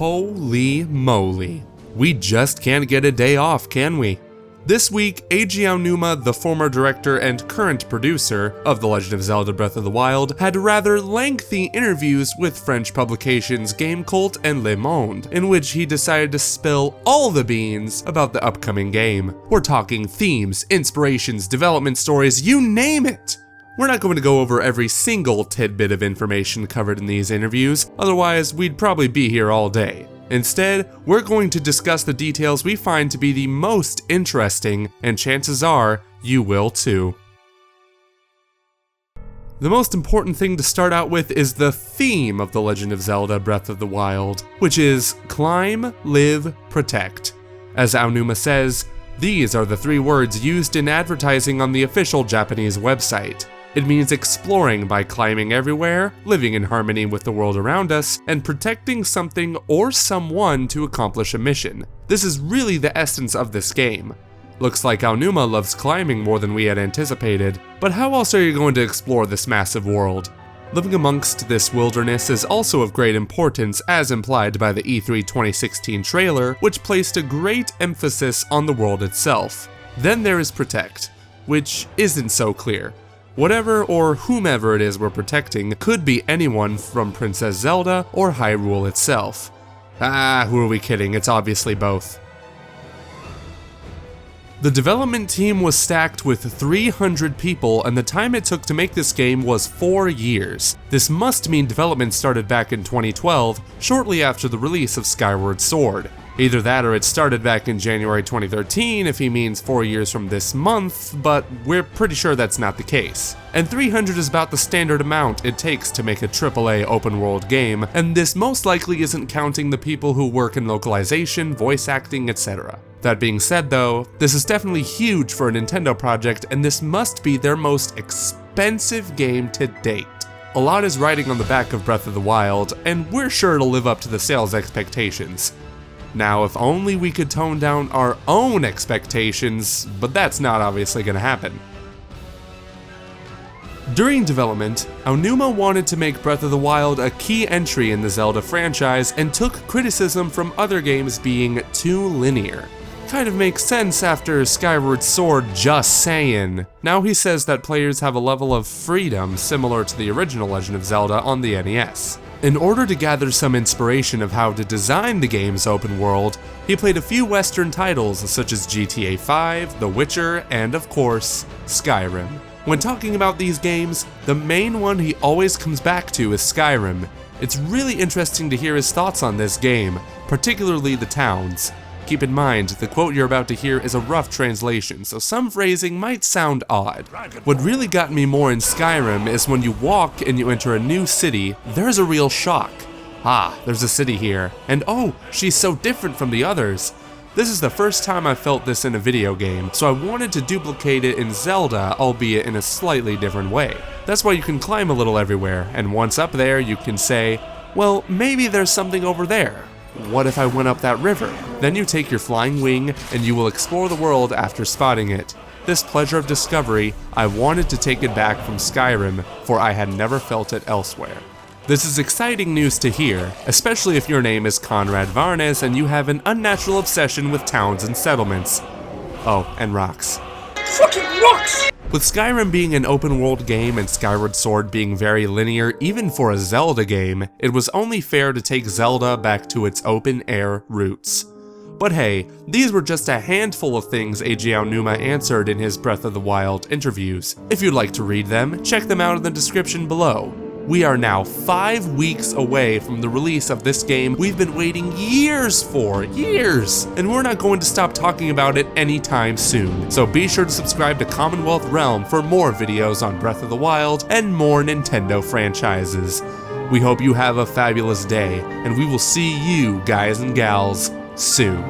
Holy moly. We just can't get a day off, can we? This week, Aonuma, the former director and current producer of The Legend of Zelda Breath of the Wild, had rather lengthy interviews with French publications Game Cult and Le Monde, in which he decided to spill all the beans about the upcoming game. We're talking themes, inspirations, development stories, you name it! We're not going to go over every single tidbit of information covered in these interviews, otherwise we'd probably be here all day. Instead, we're going to discuss the details we find to be the most interesting, and chances are, you will too. The most important thing to start out with is the theme of The Legend of Zelda Breath of the Wild, which is climb, live, protect. As Aonuma says, these are the 3 words used in advertising on the official Japanese website. It means exploring by climbing everywhere, living in harmony with the world around us, and protecting something or someone to accomplish a mission. This is really the essence of this game. Looks like Aonuma loves climbing more than we had anticipated, but how else are you going to explore this massive world? Living amongst this wilderness is also of great importance, as implied by the E3 2016 trailer, which placed a great emphasis on the world itself. Then there is protect, which isn't so clear. Whatever or whomever it is we're protecting could be anyone from Princess Zelda or Hyrule itself. Who are we kidding, it's obviously both. The development team was stacked with 300 people, and the time it took to make this game was 4 years. This must mean development started back in 2012, shortly after the release of Skyward Sword. Either that or it started back in January 2013 if he means 4 years from this month, but we're pretty sure that's not the case. And 300 is about the standard amount it takes to make a AAA open world game, and this most likely isn't counting the people who work in localization, voice acting, etc. That being said though, this is definitely huge for a Nintendo project, and this must be their most expensive game to date. A lot is riding on the back of Breath of the Wild, and we're sure it'll live up to the sales expectations. Now, if only we could tone down our own expectations, but that's not obviously going to happen. During development, Aonuma wanted to make Breath of the Wild a key entry in the Zelda franchise and took criticism from other games being too linear. Kind of makes sense after Skyward Sword, just saying. Now he says that players have a level of freedom similar to the original Legend of Zelda on the NES. In order to gather some inspiration of how to design the game's open world, he played a few Western titles such as GTA 5, The Witcher, and of course, Skyrim. When talking about these games, the main one he always comes back to is Skyrim. It's really interesting to hear his thoughts on this game, particularly the towns. Keep in mind, the quote you're about to hear is a rough translation, so some phrasing might sound odd. What really got me more in Skyrim is when you walk and you enter a new city, there's a real shock. There's a city here, and oh, she's so different from the others. This is the first time I felt this in a video game, so I wanted to duplicate it in Zelda, albeit in a slightly different way. That's why you can climb a little everywhere, and once up there you can say, well, maybe there's something over there. What if I went up that river? Then you take your flying wing and you will explore the world after spotting it. This pleasure of discovery, I wanted to take it back from Skyrim, for I had never felt it elsewhere. This is exciting news to hear, especially if your name is Conrad Varnes and you have an unnatural obsession with towns and settlements. Oh, and rocks. Fucking rocks! With Skyrim being an open world game and Skyward Sword being very linear even for a Zelda game, it was only fair to take Zelda back to its open air roots. But hey, these were just a handful of things Aonuma answered in his Breath of the Wild interviews. If you'd like to read them, check them out in the description below. We are now 5 weeks away from the release of this game we've been waiting years for, and we're not going to stop talking about it anytime soon. So be sure to subscribe to Commonwealth Realm for more videos on Breath of the Wild and more Nintendo franchises. We hope you have a fabulous day, and we will see you guys and gals soon.